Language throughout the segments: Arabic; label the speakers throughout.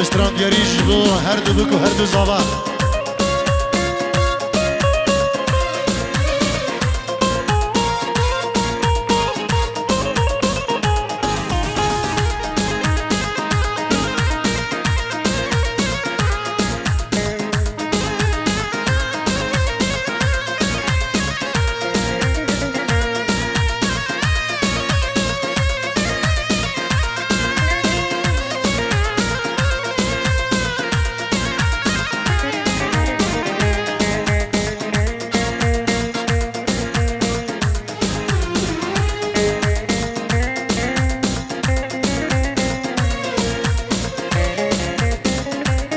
Speaker 1: مستران دیاریش بو هر دو بکو هر دو زاوا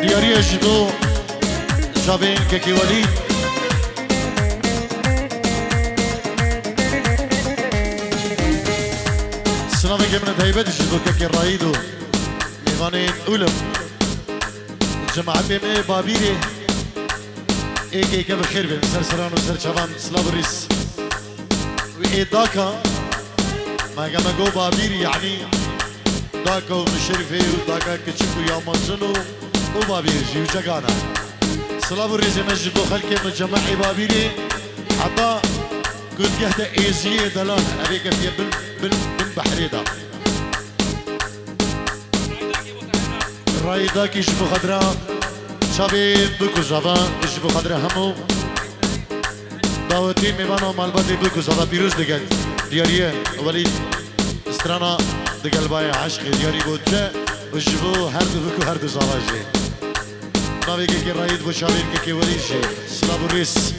Speaker 1: دیاری جدو جابین که کی ولی سلام من تایبت جدو که کی رایدو میوانین اولم جماعت بیم بابیری ایک بخیر بیم سر سران و سر چوان سلام ریس و ای داکا ما گو بابیری یعنی داکا و مشرفه و داکا کچکو یا منزلو و بابير جي وجانا صلاه الرزق مجد خلك من جماعي بابيري عطاء قلت يهدى ايزيه دلال ابيك في بن بحريدا رايداك يجبو خضراء شابي بكو زبان يجبو خضراء همو دعوتي ميبانو مالباتي بكو زبان بيروز دقل دياريه وليد استرانا دقل بايا عشق دياري بوجه وجبو هردو بكو هردو زواجي ناوی که راید و شاویر که وریشه سلام و ریس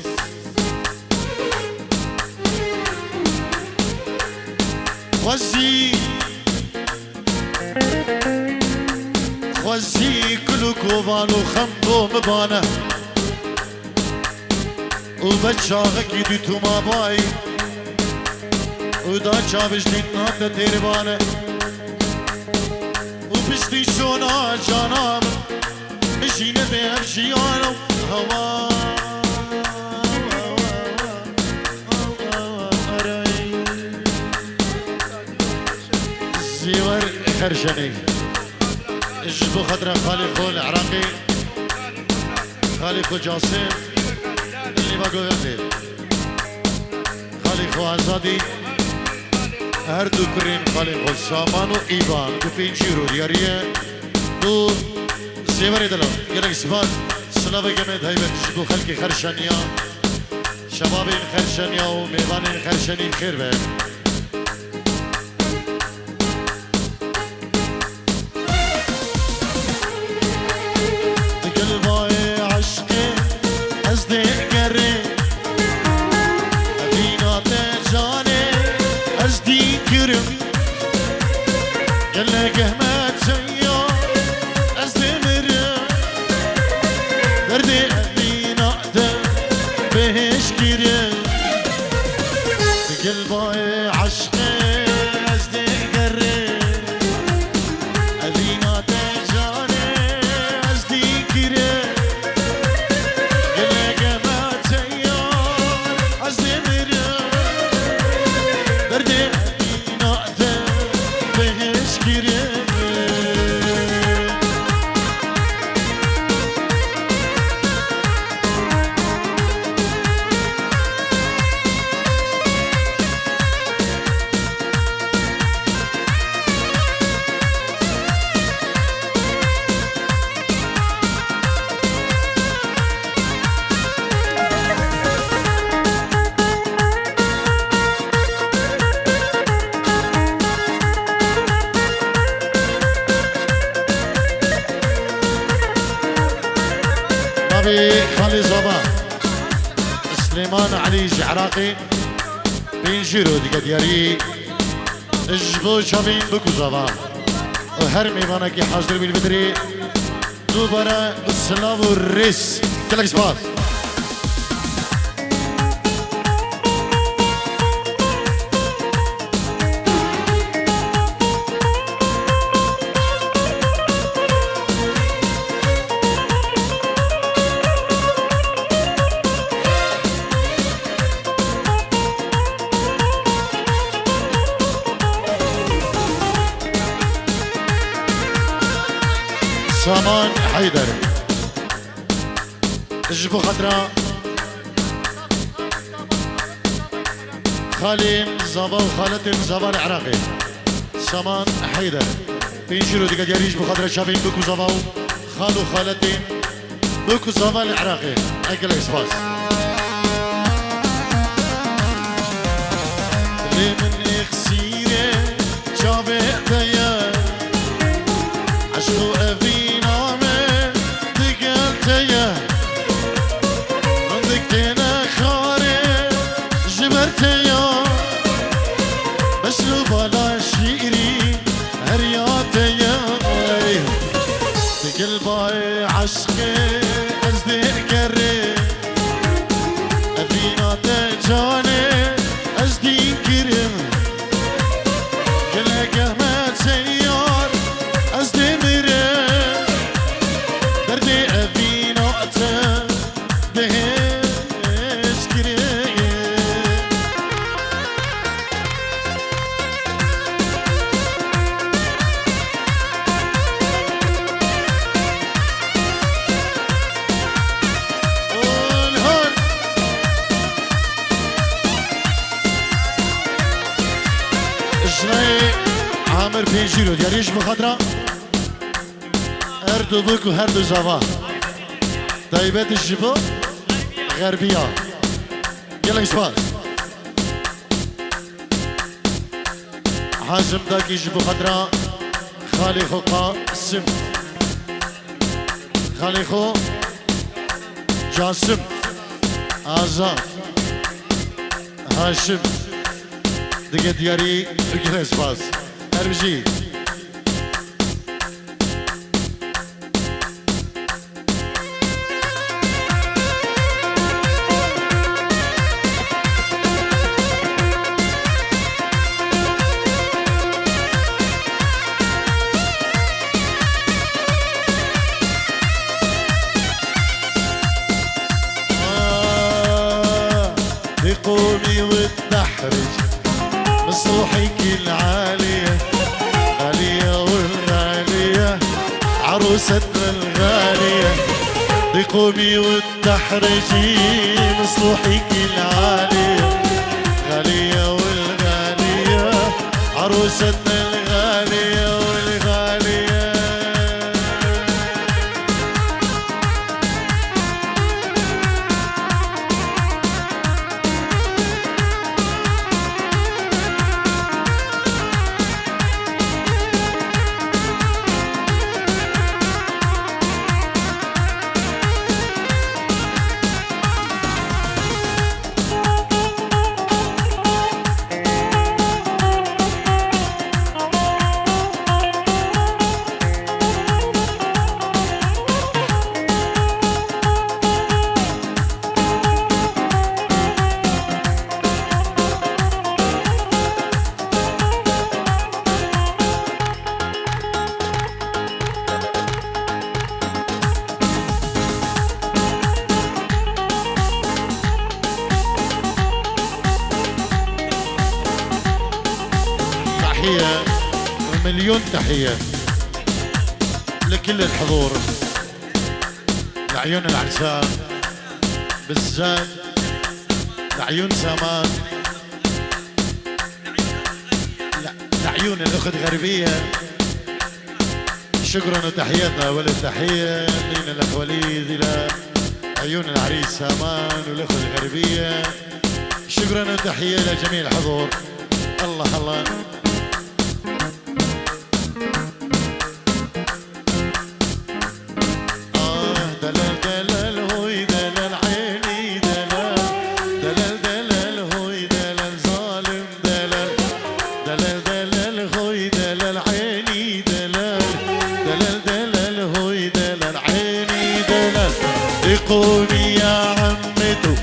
Speaker 1: خوزی کلو کوبان و خمدو مبانه و بچاقه کی دی تو مابای و دا چاوش دیت نات تیربانه و بستی شونا جانام مشينا بها بشيارة وهوا زيور خرشني اجبو خضرة خالقو العراقي خالقو جاسم اللي ما قوله خالقو عزادي هردو كرين خالقو سامان و ايبان و بينجيرو دياريه دو زیور دلم یک سباد سلام گمید هایبت جبو خلقی خرشانیا شباب این خرشانیا و میوان این خرشانی خیر به قلبای عشق از دیگره ابینات جانه از دیگرم گله گهمت سیا از دردي أبينا بهش كيري بقلبي عشقي أزدي قري أبينا تجاني أزدي كيري قلقة ما تيار أزدي مري دردي أبينا بهش كيري خالي زبا سليمان علي عراقي بين جيرو ديك دياري اجبو شابين بكو زبا هرمي مانكي حاضر بالبدري دوباره السلام والريس كلك سباس سامان حيدر جبو خضراء خالين زابا وخالة زابا العراقي سامان حيدر بينشروا ديك ديالي جبو خضراء شافين بكو زابا خالو خالتين بكو زابا العراقي اكل اسباس لي من اخسيره شافي تيا عشقو افينا من دقلتيا من دقتنا خاري جبرتيا بس لو بالا شيري هرياتيا بقلبي عشقي ازدي كري افينا تجاني ازدي كريم كلك احمد سيار ازدي مريم دردي افينا دهش كريم اجري عامر بينجيرو دياليش بخضرة هردو بوكو هردو زافا طيبات الجبو غربية يلا يسبال حازم داكي جبو خضرة خالي خو قاسم خالي خو جاسم آزاد هاشم دیگه دیاری بگیر اسپاس اربجی بقومي والتحرج مصروحك العالية غالية والغالية عروستنا الغالية بقومي والتحرجي مصروحك العالية غالية والغالية عروستنا الغالية والغالية تحية ومليون تحية لكل الحضور لعيون العرسان بالذات لعيون سامان لعيون الأخت غربية شكرا وتحياتنا والتحية لنا الأخ وليد إلى عيون العريس سامان والأخت الغربية شكرا وتحية لجميع الحضور الله الله قومي يا عمتو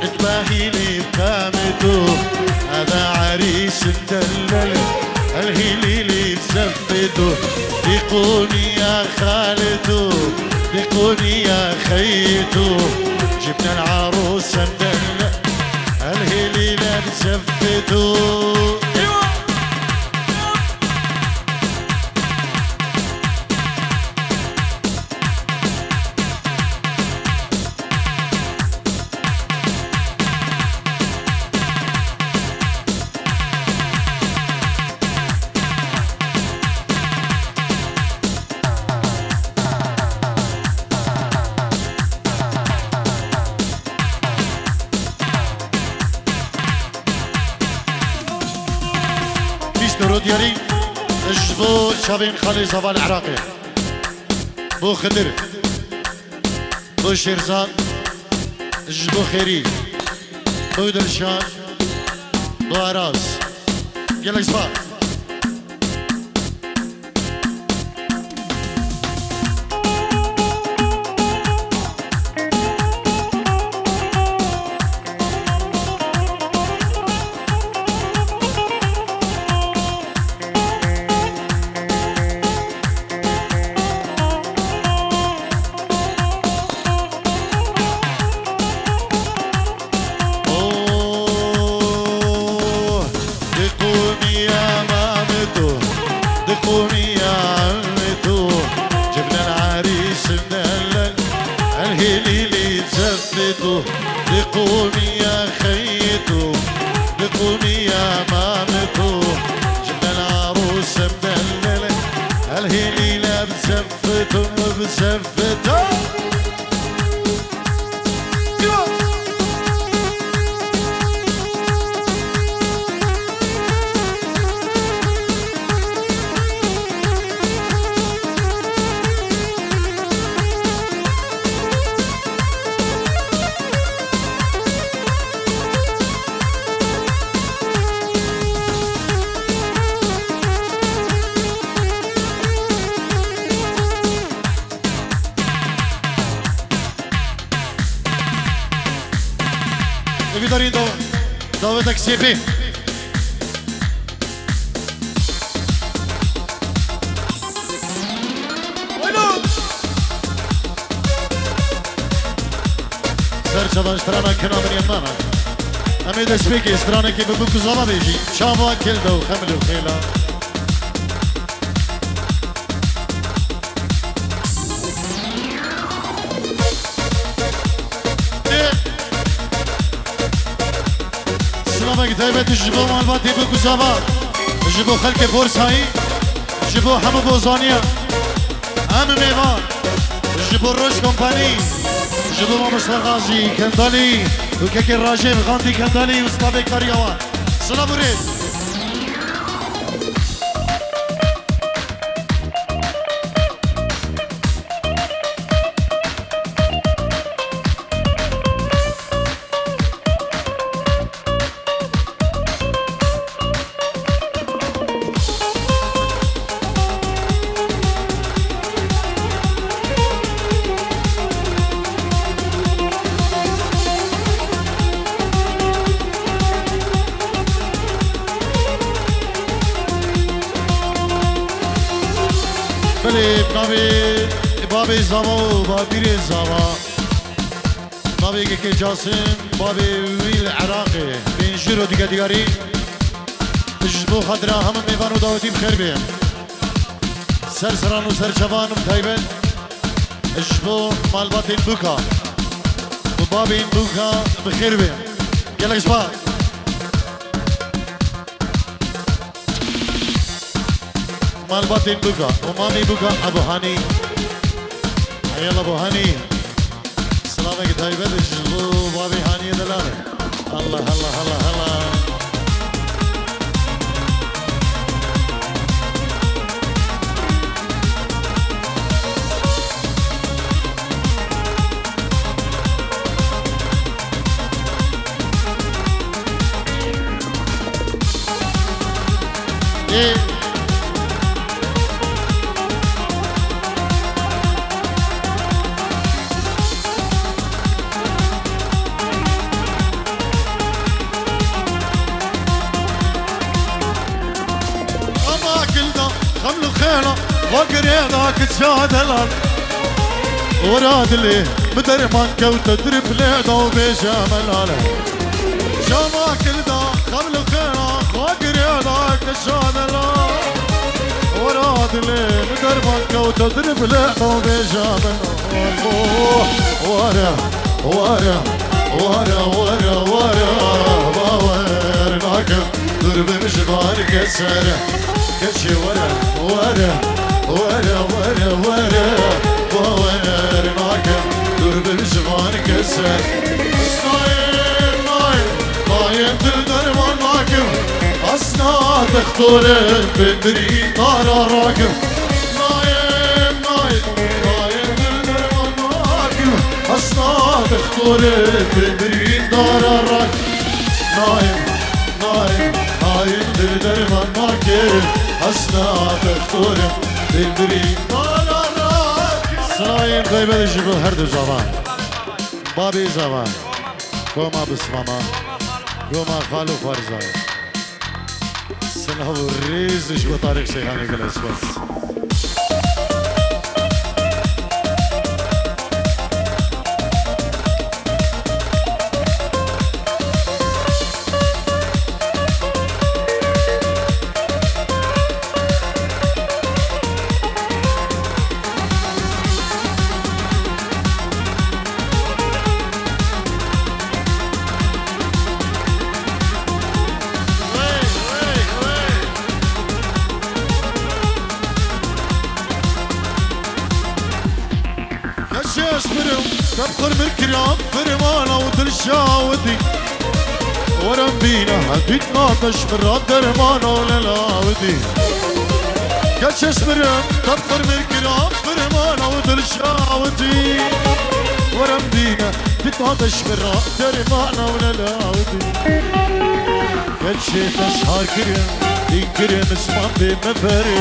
Speaker 1: اتباهي لي بكامتو هذا عريس مدلل الهيلي لي تثبتو قومي يا خالتو قومي يا خيتو جبنا العروس مدلل الهيلي لا تثبتو شابين خالي زوال العراقي بو خدر بو شيرزان جبو خيري بو دلشان بو عراس يلا صباح
Speaker 2: لقومي يا خيتو لقومي يا مامتو جبنا العروس مدللة الهليلة بزفتو بزفتو
Speaker 1: دارین داوودک سیپی سر چدان اشترانا کنا من یمانا امی دست بکی اشترانا که ببو کزاما بیجی شاما کل دو خمل و خیلا دايبت جبو مالباتي بو كزابا جبو خلق فورس هاي جبو حمو بوزانيا ام ميوان جبو روش كومباني جبو ما مصطفى غازي كندالي وكاكي الراجل غاندي كندالي وستافي كاريوان سلام وريد بابي زاما بابير زاما بابي كي جاسم بابي ويل عراقي بين جيرو ديغاري تجبو خضرا هم ميوان وداوتي بخير بهم سرسران وسر شبان بتايبن اجبو مالبات بوكا وبابي بوكا بخير بهم يلا شباب مالبات بوكا ومامي بوكا ابو هاني يلا ابو هاني سلامك طيبة تجبو بابي هاني دلالة الله الله الله الله ايه خملو خينا وقريناك تشادلان وراد لي بدر مانكا وتدرب لينا وبيجامل على شاماك الدا خملو خينا وقريناك تشادلان وراد لي بدر مانكا وتدرب لينا وبيجامل ورا ورا ورا ورا ورا باورناك درب مشبار كسره كشي ورا ورا ورا ورا ورا باور معكم دور بالجوان كسر اسناين ناين ناين تقدر معكم اسناد
Speaker 2: دختورم بندری دارا راکم نایم نایم نایم درمان راکم حسنا دختورم بندری دارا راکم نایم نایم نایم درمان راکم حسنا دختورم بندری دارا راکم سنایم قیبت جبو هر دو زمان بابی زمان قوما بسماما قوما خالو فرزان سنهو الريزش بطارق شيخاني بالاسبس تبخر بالكرام فرمانة وترشاودي ورم بينا حبيتنا تشمر درمانة وللاودي كش اسمرم تبخر بالكرام فرمانة وترشاودي ورم بينا حبيتنا تشمر درمانة وللاودي كش تسهر كرم يكرم اسمان بمفري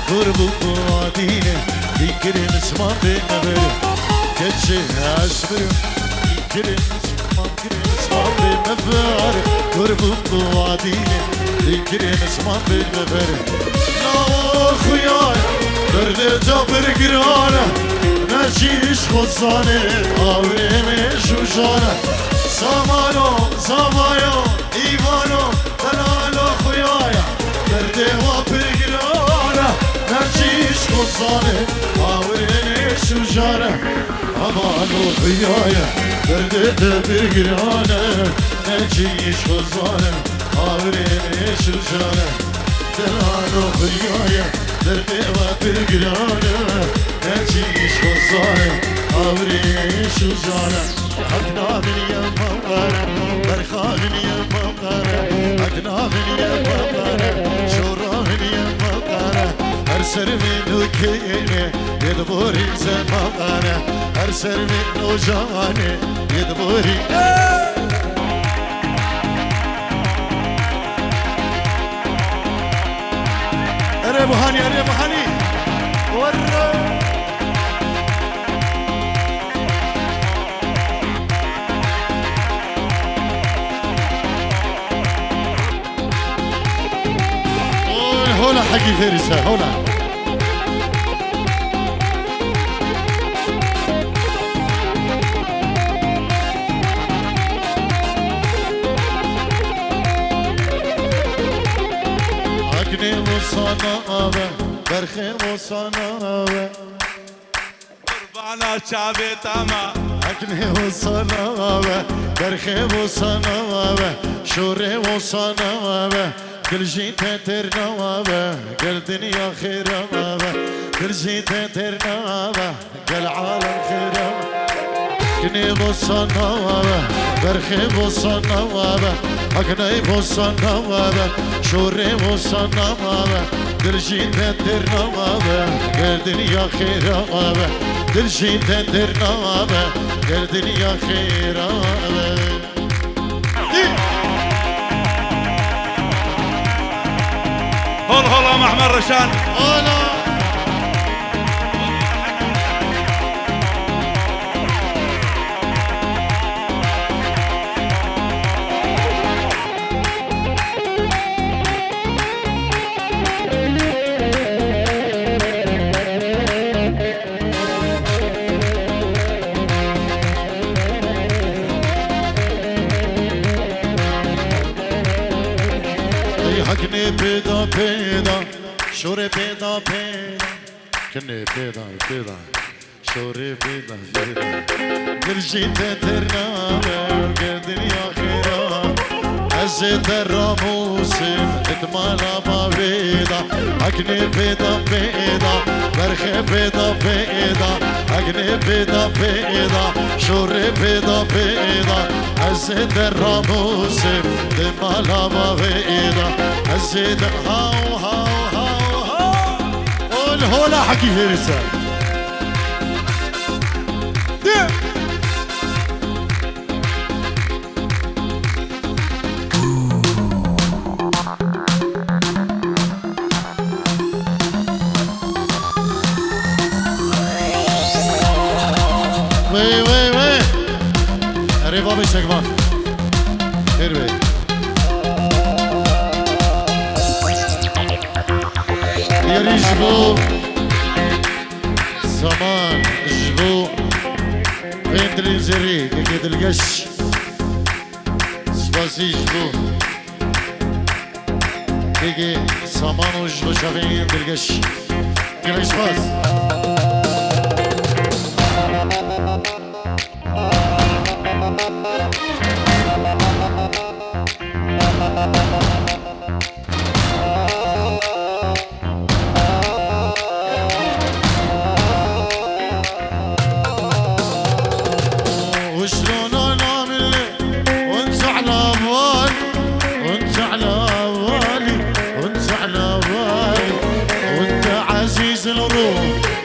Speaker 2: قرب قوادينه يكرم اسمان بمفري كتشي أسمر يكرم اسمان بمفارق قرب الضواديني يكرم اسمان بمفارق لا خوياي درد جابر قرانة نجيش خزانة آوريمش وجانة زمانو زمايو إيمانو تنالو خوياي درد وابر قرانة نجيش خزانة آوريمش وجانة أمانو خيايا دردت برقرانة نجيش خزانة آورينيش وجانة دلانو خيايا دردت برقرانة نجيش خزانة آورينيش وجانة حقنا من يما مغارة برخا من يما مغارة حقنا من يما مغارة شورا من يما مغارة هرسر منو كيني يدبوري زمانه هر سر منو جانه يدبوري اري بوهاني اري بوهاني ورا هولا حقي فارسة هولا وصناوة برخي وصناوة
Speaker 3: قربانا شعبي تاما
Speaker 2: أكني وصناوة برخي وصناوة شوري وصناوة كل جيت ترناوة كل دنيا خيراوة كل جيت ترناوة كل عالم خيراوة أكني وصناوة برخي وصناوة أكني وصناوة شوري وصناوة كل جيت ترناوة كل دنيا خيراوة كل جيت ترناوة كل دنيا خيراوة
Speaker 3: هول هول ام احمد رشان
Speaker 2: حقني بيدا بيدا شوري بيدا بيدا كني بيدا بيدا شوري بيدا بيدا برجيت ترناوة الدنيا خيرا أزيت الراموسم اتمانا ما بيدا حقني بيدا بيدا برخي بيدا بيدا اقني بيضا بيضا شوري بيضا بيضا ازيد الراموس دمالا بيضا ازيد هاو هاو هاو هاو قول هولا حكي فيرسا وي وي وي arriva mi segma Herve يري جبو زمان جبو فين دلين زري كي دلقش سباسي جبو كي زمان وجبو شافين دلقش كي سباس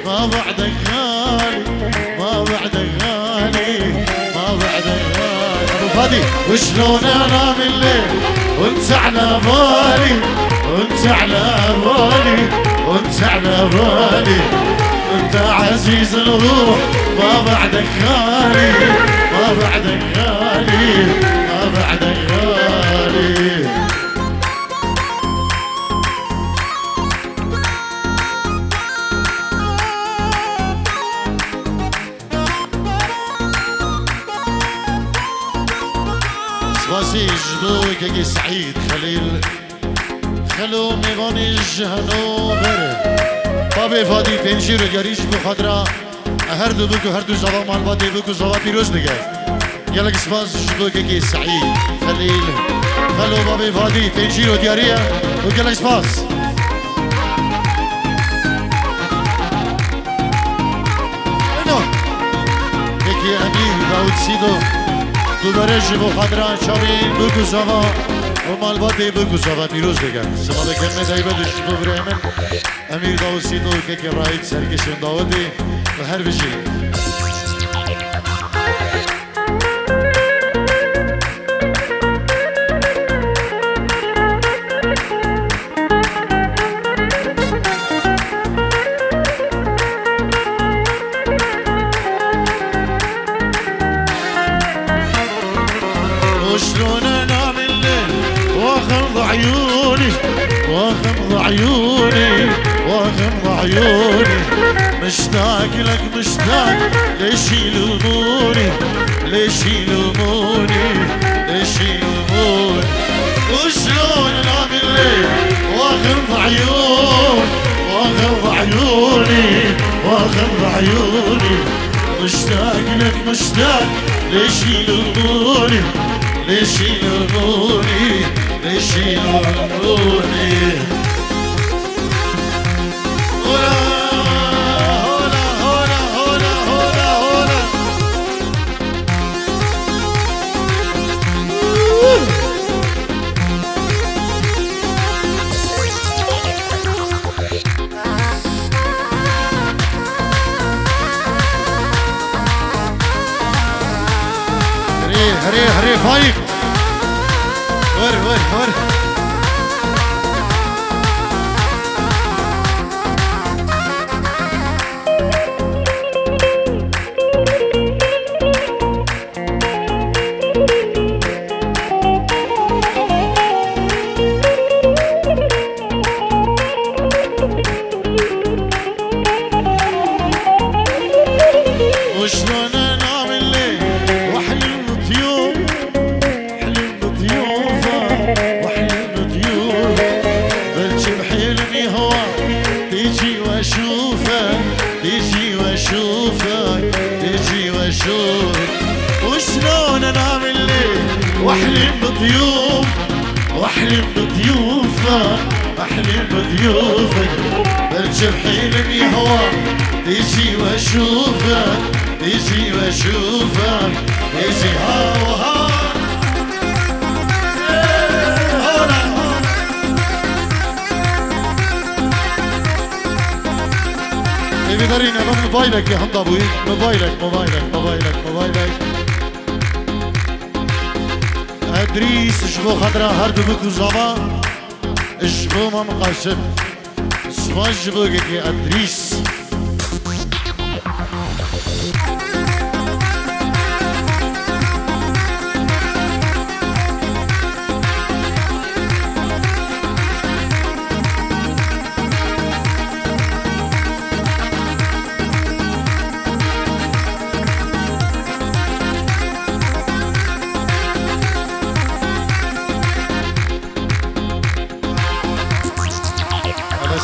Speaker 2: ما بعدك غالي ما بعدك غالي ما بعدك غالي ابو فادي وشلون انام الليل وانت على بالي وانت على بالي وانت على بالي انت عزيز الروح ما بعدك غالي ما بعدك غالي ما بعدك غالي سباسي جدوك يجي سعيد خليل خلو ميغاني جهنو بره بابي فادي تنجيرو جريش بخدرا هر دو بكو هر دو زوا مال بادي بكو زوا بيروز دقا يلك سباس جدوك يجي سعيد خليل خلو بابي فادي تنجيرو دياريا ويلك سباس يجي امير داود سيدو دو برش بو خدران شابین بگو زوا و مالباتی بگو زوا پیروز بگن سمال کلمه دایبه دشت بو برهمن امیر داود سیدو که رایت سرکشن داودی و هر بشی وشلون انام الليل واغمض عيوني واغمض عيوني واغمض عيوني مشتاق لك مشتاق ليش يلوموني ليش يلوموني ليش يلوموني وشلون انام الليل واغمض عيوني واغمض عيوني واغمض عيوني مشتاق لك مشتاق ليش يلوموني ليش يلوموني ليش يلوموني هولا هولا هولا هولا هولا هولا هري هري فايق ور ور ور وشلون انام الليل واحلم بضيوف احلم بضيوفه واحلم بضيوفه بلجي بحلمي هو تيجي واشوفه تيجي واشوفه تيجي واشوفك وشلون انام الليل واحلم بضيوف واحلم بضيوفه محلي بضيوفك برجف حلم يهوى تيجي واشوفك تيجي واشوفك تيجي هوا بدارين من موبايلك يا حمد ابوي موبايلك ادريس شبو خضرا هرد بكو زمان شبو ما مقاسم صفان شبو يا ادريس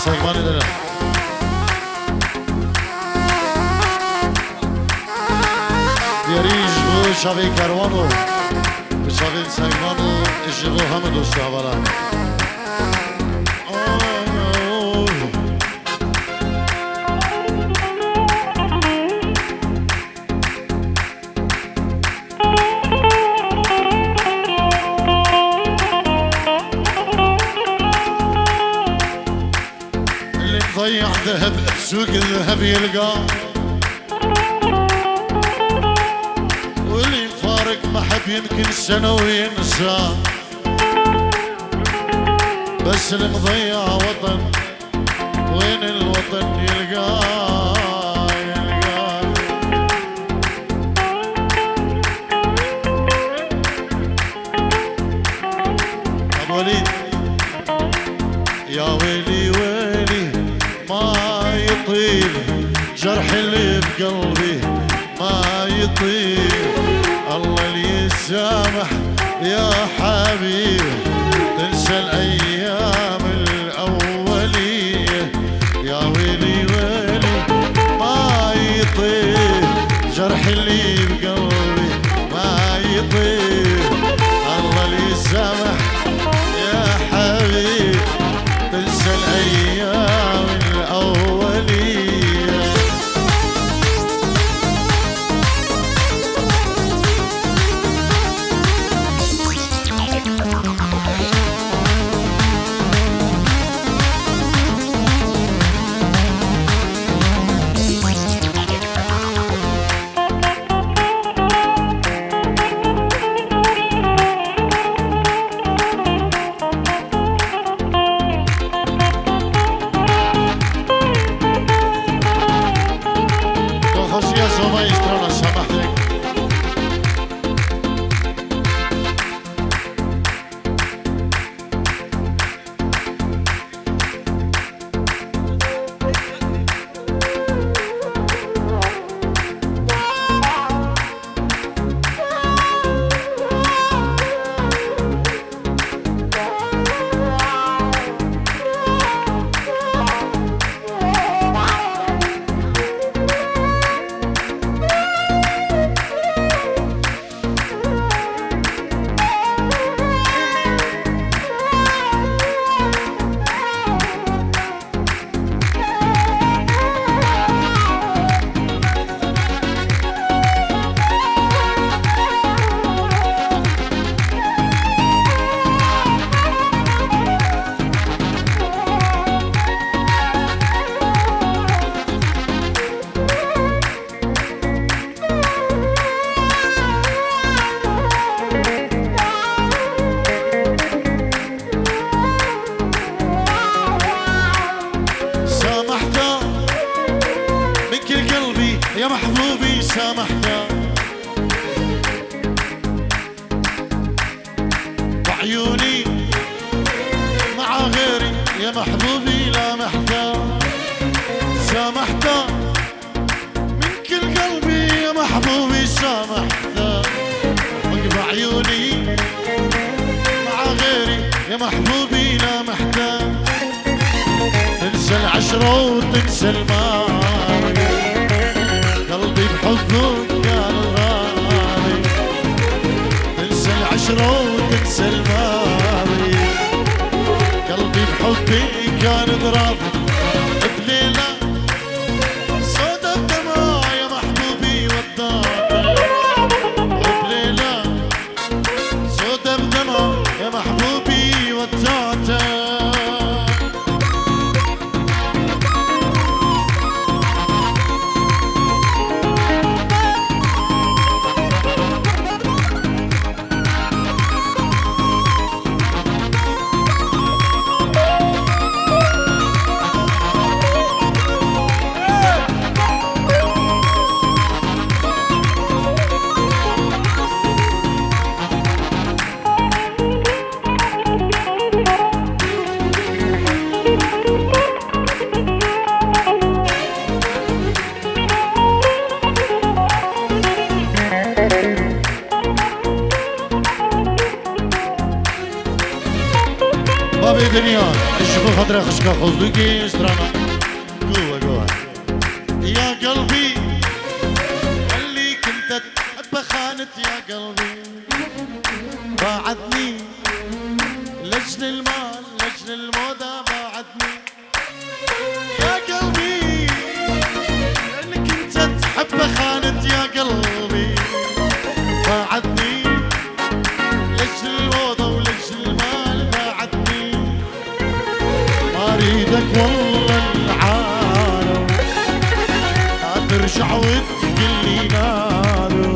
Speaker 2: سيمان لنا يريج بو شاوي كاروانو بشاوي سيمانو اجبو هم دوستو هوالا ضيع ذهب بسوق الذهب يلقى واللي يفارق محب يمكن سنة وينسى بس المضيع وطن وين الوطن يلقى أبو وليد يا ويلي ويلي ما يطيب جرح اللي بقلبي ما يطيب الله اللي يسامح يا حبيبي تنسى الايام الاوليه يا ويلي ويلي ما يطيب جرح اللي بقلبي ما يطيب الله اللي يسامح يا حبيبي تنسى الايام الاوليه يا محبوبي سامحته وعيوني مع غيري يا محبوبي لامحته سامحته من كل قلبي يا محبوبي سامحته وقف عيوني مع غيري يا محبوبي لامحته تنسى العشرة وتنسى الماضي قلبي بحبك يا الغالي تنسى العشرة وتنسى الماضي قلبي بحبك الدنيا اشوفوا خضرة خشكة خذوكي استرانا جوا جوا يا قلبي اللي كنت تحب خانت يا قلبي باعتني لجن المال لجن الموضة باعتني يا قلبي اللي كنت تحب خانت يا قلبي باعتني لجن الموضة ولجن المال باعتني ما اريدك والله العالم لا ترجع وتقول لي نادو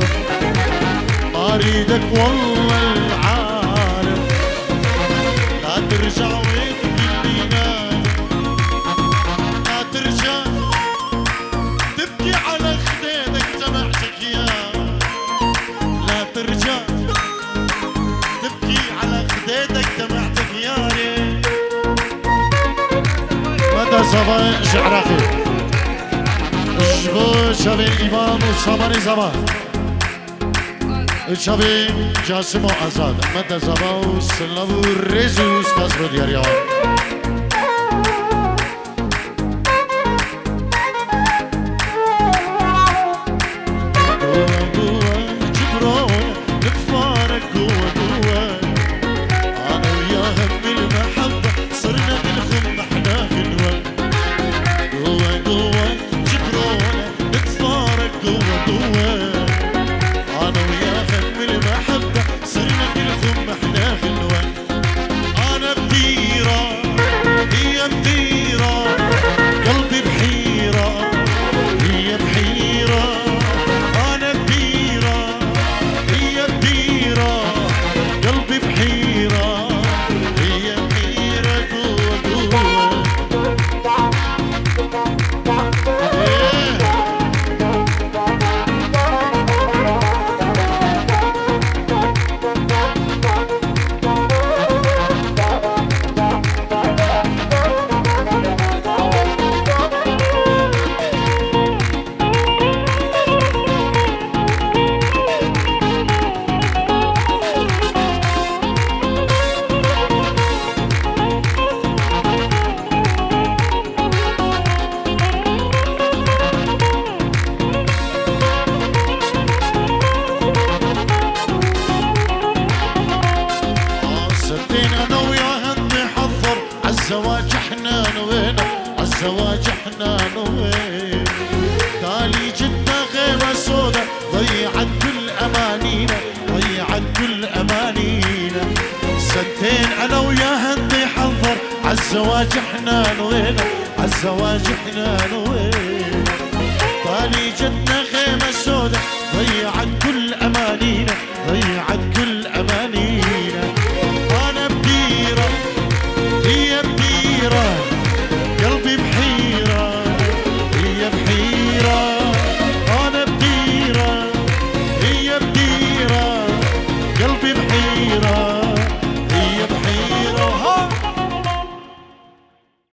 Speaker 2: ما اريدك والله العالم لا ترجع وتقول لي نادو لا ترجع تبكي على خديدك تبعتك يا لا ترجع تبكي على خديدك تبعتك يا ريت متى صبا شعرقي اشبو شبي إيمان وصباني زمان شبي جاسم وأزاد متى صبا وسلم ورزوس بصرو دياريان عالزواج احنا نوينا عالزواج احنا نوينا تالي جدة غيمة سودا ضيعت كل امانينا ضيعت كل امانينا سنتين انا وياها نحضر عالزواج احنا نوينا عالزواج احنا نوينا تالي جدة غيمة سودا ضيعت